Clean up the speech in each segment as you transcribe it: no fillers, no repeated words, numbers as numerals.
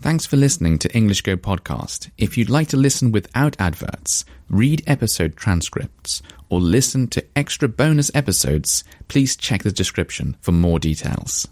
Thanks for listening to English Go Podcast. If you'd like to listen without adverts, read episode transcripts, or listen to extra bonus episodes, please check the description for more details.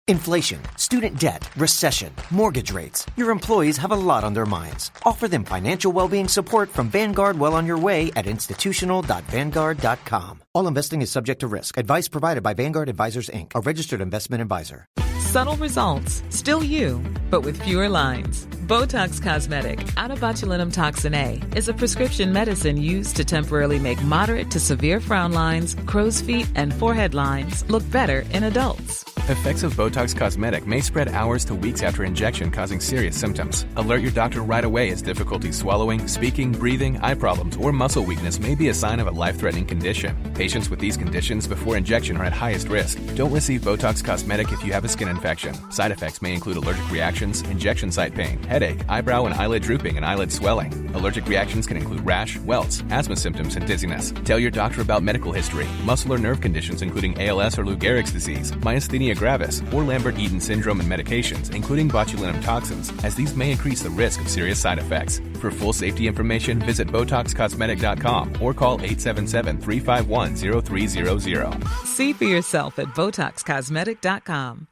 Inflation, student debt, recession, mortgage rates. Your employees have a lot on their minds. Offer them financial well-being support from Vanguard well on your way at institutional.vanguard.com. All investing is subject to risk. Advice provided by Vanguard Advisors, Inc., a registered investment advisor. Subtle results, still you, but with fewer lines. Botox Cosmetic, out of botulinum toxin A, is a prescription medicine used to temporarily make moderate to severe frown lines, crow's feet, and forehead lines look better in adults. Effects of Botox Cosmetic may spread hours to weeks after injection, causing serious symptoms. Alert your doctor right away as difficulty swallowing, speaking, breathing, eye problems, or muscle weakness may be a sign of a life-threatening condition. Patients with these conditions before injection are at highest risk. Don't receive Botox Cosmetic if you have a skin infection. Side effects may include allergic reactions, injection site pain, headache, eyebrow and eyelid drooping, and eyelid swelling. Allergic reactions can include rash, welts, asthma symptoms, and dizziness. Tell your doctor about medical history, muscle or nerve conditions including ALS or Lou Gehrig's disease, myasthenia gravis, or Lambert-Eaton syndrome, and medications, including botulinum toxins, as these may increase the risk of serious side effects. For full safety information, visit BotoxCosmetic.com or call 877-351-0300. See for yourself at BotoxCosmetic.com.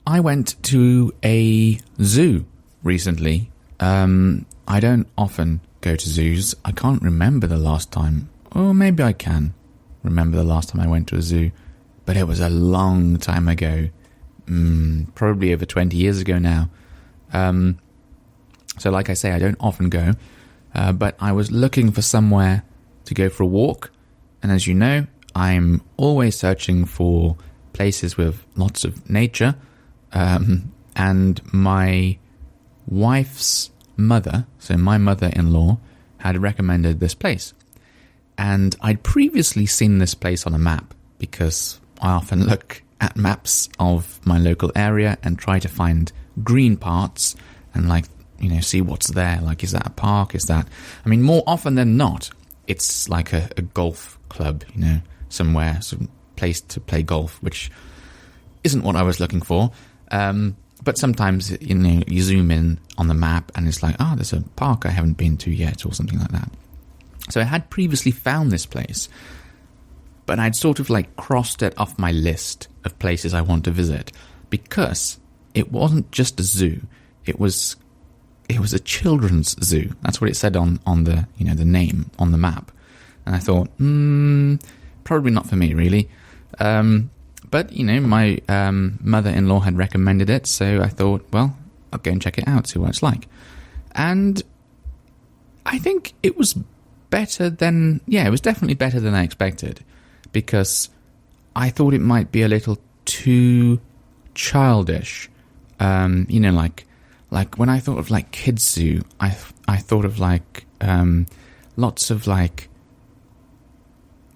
I went to a zoo recently. I don't often go to zoos. I can't remember the last time, or maybe I can remember the last time I went to a zoo, but it was a long time ago, probably over 20 years ago now. So like I say, I don't often go, but I was looking for somewhere to go for a walk, and as you know, I'm always searching for places with lots of nature, and my wife's mother, so my mother-in-law, had recommended this place. And I'd previously seen this place on a map because I often look at maps of my local area and try to find green parts and see what's there. Like, is that a park? Is that... I mean, more often than not, it's like a golf club, somewhere, some place to play golf, which isn't what I was looking for. But sometimes, you zoom in on the map and it's like, there's a park I haven't been to yet or something like that. So I had previously found this place, but I'd sort of crossed it off my list of places I want to visit because it wasn't just a zoo. It was a children's zoo. That's what it said on the, the name on the map. And I thought, probably not for me, really. But, my mother-in-law had recommended it, so I thought, well, I'll go and check it out, see what it's like. And I think it was it was definitely better than I expected, because I thought it might be a little too childish. Like when I thought of kids zoo, I thought of lots of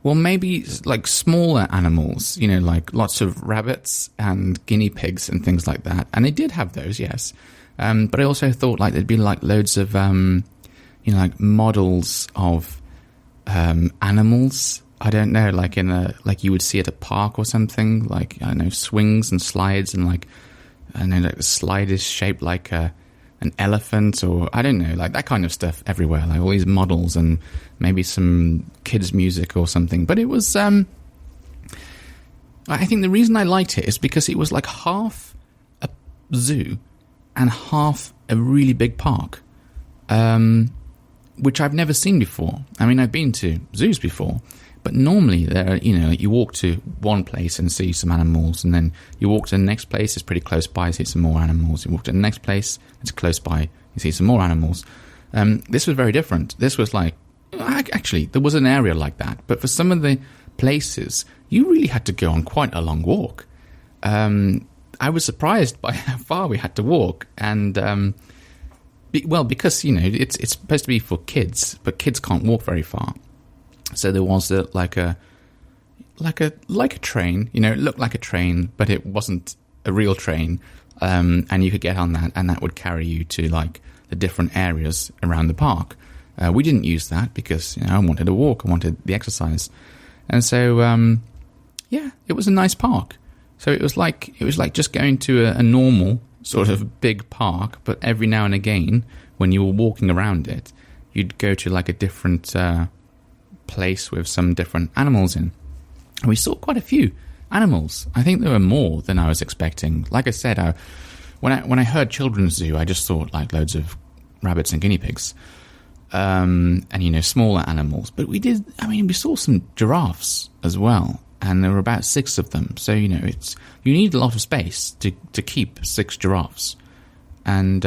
maybe smaller animals, lots of rabbits and guinea pigs and things like that. And they did have those, yes. But I also thought there'd be loads of models of animals. I don't know, you would see at a park or something, swings and slides, and the slide is shaped like an elephant, or I don't know, that kind of stuff everywhere, all these models and maybe some kids' music or something. But it was, I think the reason I liked it is because it was half a zoo and half a really big park. Which I've never seen before. I mean, I've been to zoos before, but normally there, you walk to one place and see some animals, and then you walk to the next place, it's pretty close by, see some more animals. You walk to the next place, it's close by, you see some more animals. This was very different. This was actually, there was an area like that, but for some of the places, you really had to go on quite a long walk. I was surprised by how far we had to walk, and because it's supposed to be for kids, but kids can't walk very far. So there was a train. It looked like a train, but it wasn't a real train. And you could get on that, and that would carry you to the different areas around the park. We didn't use that because I wanted to walk. I wanted the exercise, and so it was a nice park. So it was like just going to a normal sort of big park, but every now and again, when you were walking around it, you'd go to like a different place with some different animals in. And we saw quite a few animals. I think there were more than I was expecting. Like I said, when I heard children's zoo, I just thought like loads of rabbits and guinea pigs, and smaller animals. But we saw some giraffes as well, and there were about 6 of them. So you need a lot of space to keep 6 giraffes, and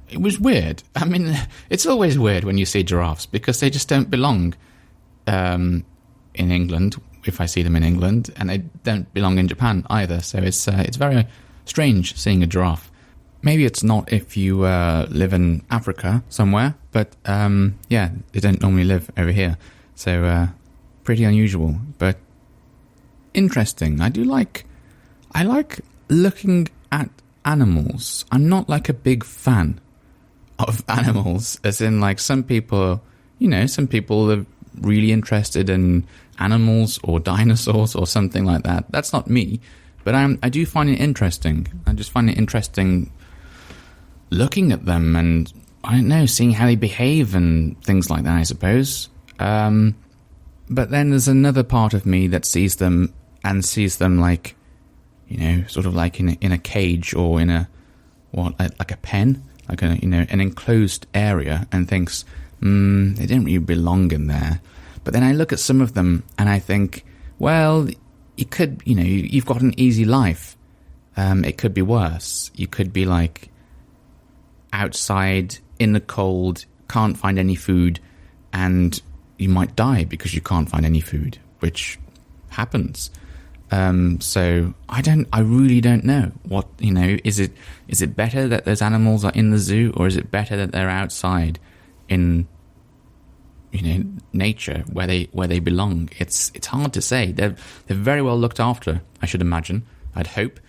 it was weird. I mean, it's always weird when you see giraffes because they just don't belong in England. If I see them in England, and they don't belong in Japan either. So it's very strange seeing a giraffe. Maybe it's not if you live in Africa somewhere, but they don't normally live over here. So pretty unusual, but interesting. I like looking at animals. I'm not like a big fan of animals, as in like some people are really interested in animals or dinosaurs or something like that. That's not me, but I do find it interesting. I just find it interesting looking at them and, I don't know, seeing how they behave and things like that, I suppose. But then there's another part of me that sees them like, sort of like in a cage or in like a pen, like an enclosed area, and thinks, they don't really belong in there. But then I look at some of them and I think, well, you could, you've got an easy life. It could be worse. You could be like outside in the cold, can't find any food, and you might die because you can't find any food, which happens. So I really don't know what, is it better that those animals are in the zoo, or is it better that they're outside in, nature where they belong? It's hard to say. They're very well looked after, I should imagine. I'd hope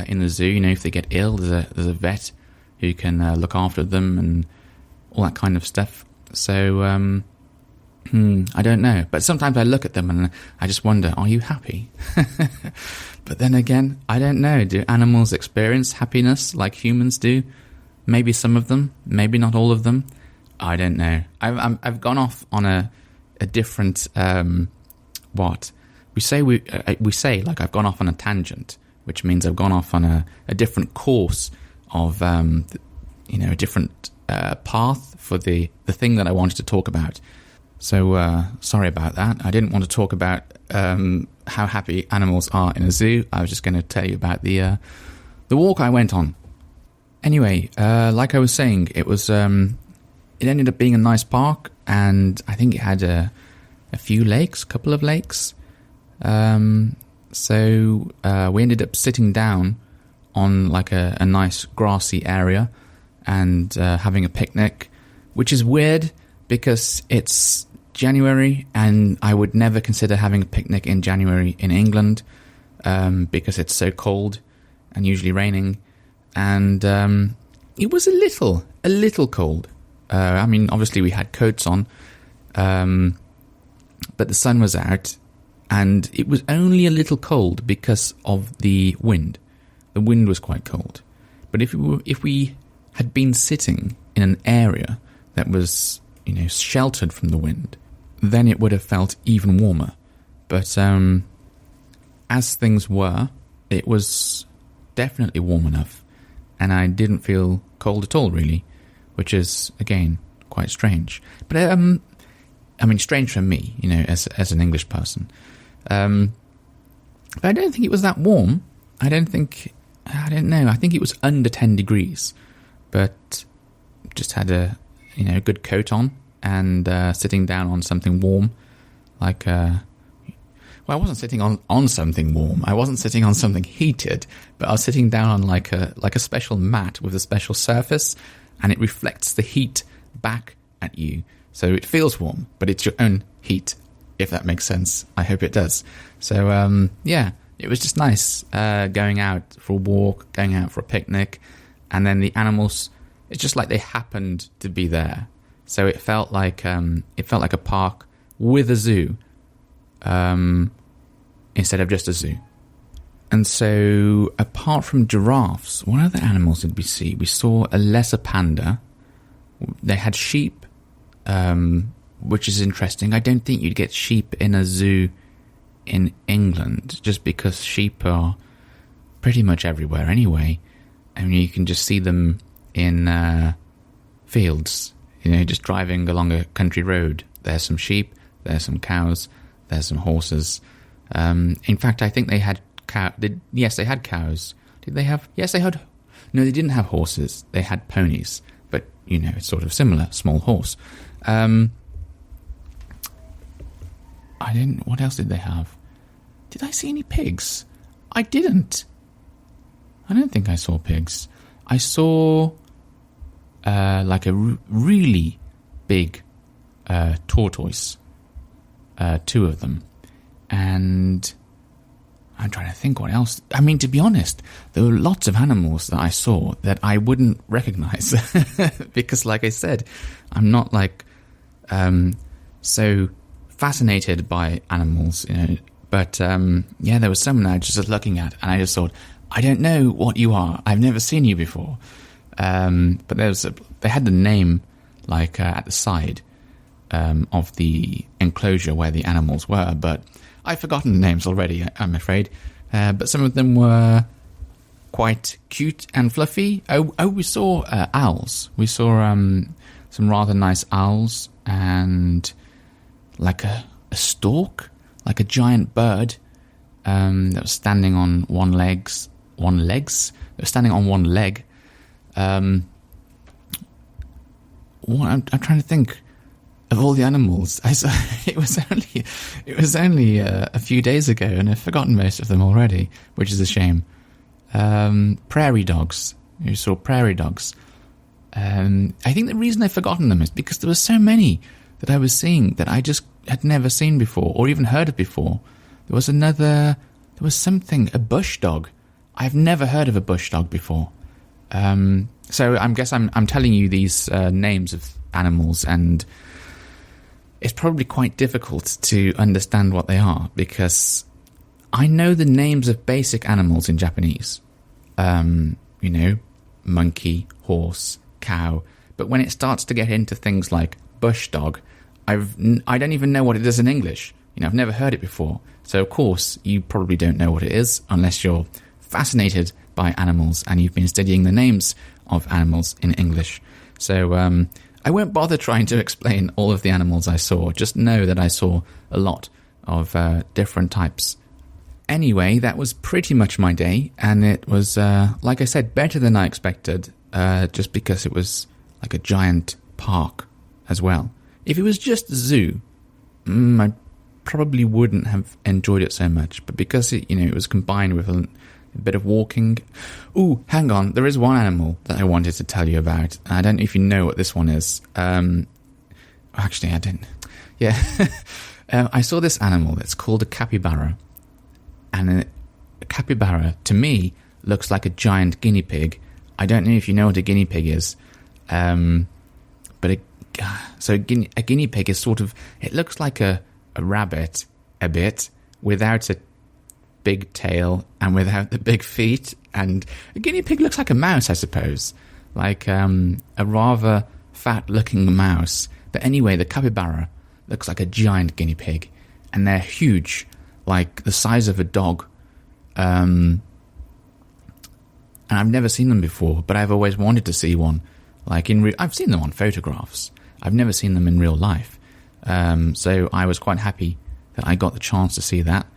in the zoo. If they get ill, there's a vet who can look after them and all that kind of stuff. So I don't know. But sometimes I look at them and I just wonder, are you happy? But then again, I don't know. Do animals experience happiness like humans do? Maybe some of them, maybe not all of them. I don't know. I've gone off on a different what we say like I've gone off on a tangent, which means I've gone off on a different course of a different path for the thing that I wanted to talk about. So sorry about that. I didn't want to talk about how happy animals are in a zoo. I was just going to tell you about the walk I went on. Anyway, like I was saying, it ended up being a nice park, and I think it had a couple of lakes. So we ended up sitting down on like a nice grassy area and having a picnic, which is weird because it's January and I would never consider having a picnic in January in England because it's so cold and usually raining. And it was a little cold. I mean, obviously we had coats on, but the sun was out, and it was only a little cold because of the wind. The wind was quite cold. But if we had been sitting in an area that was, sheltered from the wind, then it would have felt even warmer. But as things were, it was definitely warm enough, and I didn't feel cold at all, really, which is, again, quite strange. But, I mean, strange for me, as an English person. But I don't think it was that warm. I don't know. I think it was under 10 degrees. But just had a good coat on and sitting down on something warm. Like, well, I wasn't sitting on something warm. I wasn't sitting on something heated. But I was sitting down on like a special mat with a special surface, and it reflects the heat back at you. So it feels warm, but it's your own heat, if that makes sense. I hope it does. So, yeah, it was just nice going out for a walk, going out for a picnic, and then the animals, it's just like they happened to be there. So it felt like a park with a zoo instead of just a zoo. And so, apart from giraffes, what other animals did we see? We saw a lesser panda. They had sheep, which is interesting. I don't think you'd get sheep in a zoo in England, just because sheep are pretty much everywhere anyway. I mean, you can just see them in fields, just driving along a country road. There's some sheep, there's some cows, there's some horses. In fact, I think they had yes, they had cows. Did they have? Yes, they had. No, they didn't have horses. They had ponies. But, it's sort of similar. Small horse. What else did they have? Did I see any pigs? I didn't. I don't think I saw pigs. I saw like a really big tortoise. 2 of them. And I'm trying to think what else. I mean, to be honest, there were lots of animals that I saw that I wouldn't recognize. Because, like I said, I'm not so fascinated by animals, But, there was some that I was just looking at, and I just thought, I don't know what you are. I've never seen you before. But they had the name, at the side of the enclosure where the animals were, but I've forgotten the names already, I'm afraid. But some of them were quite cute and fluffy. Oh, we saw owls. We saw some rather nice owls and like a stork, like a giant bird that was standing on one leg. It was standing on one leg. I'm trying to think of all the animals. It was only a few days ago, and I've forgotten most of them already, which is a shame. Prairie dogs. You saw prairie dogs. I think the reason I've forgotten them is because there were so many that I was seeing that I just had never seen before or even heard of before. There was a bush dog. I've never heard of a bush dog before. So I guess I'm telling you these names of animals, and it's probably quite difficult to understand what they are because I know the names of basic animals in Japanese. Monkey, horse, cow. But when it starts to get into things like bush dog, I don't even know what it is in English. I've never heard it before. So, of course, you probably don't know what it is unless you're fascinated by animals and you've been studying the names of animals in English. So, I won't bother trying to explain all of the animals I saw. Just know that I saw a lot of different types. Anyway, that was pretty much my day, and it was, like I said, better than I expected, just because it was like a giant park as well. If it was just a zoo, I probably wouldn't have enjoyed it so much, but because it was combined with a bit of walking. Ooh, hang on, there is one animal that I wanted to tell you about. I don't know if you know what this one is. Actually, I didn't. Yeah. I saw this animal that's called a capybara. And a capybara, to me, looks like a giant guinea pig. I don't know if you know what a guinea pig is. But a guinea pig is sort of, it looks like a rabbit a bit, without a big tail and without the big feet. And a guinea pig looks like a mouse, I suppose. Like a rather fat-looking mouse. But anyway, the capybara looks like a giant guinea pig. And they're huge, like the size of a dog. And I've never seen them before, but I've always wanted to see one. Like I've seen them on photographs. I've never seen them in real life. So I was quite happy that I got the chance to see that.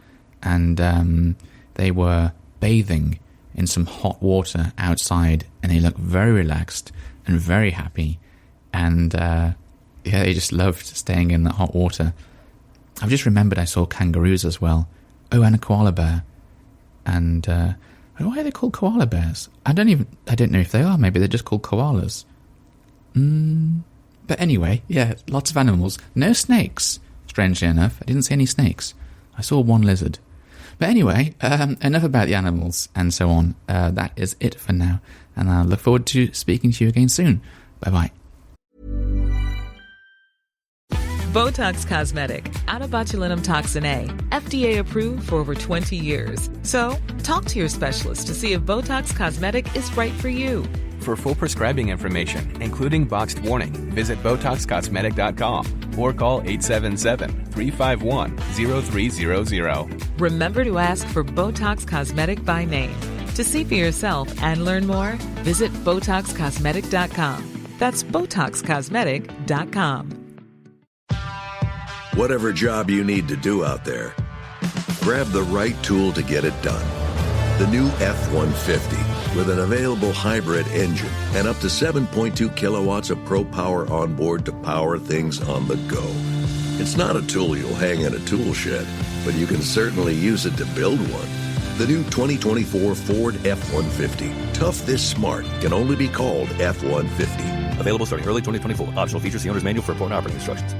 And they were bathing in some hot water outside, and they looked very relaxed and very happy. And they just loved staying in the hot water. I've just remembered I saw kangaroos as well. Oh, and a koala bear. And why are they called koala bears? I don't know if they are. Maybe they're just called koalas. But anyway, yeah, lots of animals. No snakes, strangely enough. I didn't see any snakes. I saw one lizard. But anyway, enough about the animals and so on. That is it for now. And I look forward to speaking to you again soon. Bye-bye. Botox Cosmetic, out of botulinum toxin A, FDA approved for over 20 years. So, talk to your specialist to see if Botox Cosmetic is right for you. For full prescribing information, including boxed warning, visit BotoxCosmetic.com or call 877-351-0300. Remember to ask for Botox Cosmetic by name. To see for yourself and learn more, visit BotoxCosmetic.com. That's BotoxCosmetic.com. Whatever job you need to do out there, grab the right tool to get it done. The new F-150 with an available hybrid engine and up to 7.2 kilowatts of Pro Power on board to power things on the go. It's not a tool you'll hang in a tool shed, but you can certainly use it to build one. The new 2024 Ford F-150. Tough this smart can only be called F-150. Available starting early 2024. Optional features, the owner's manual for important operating instructions.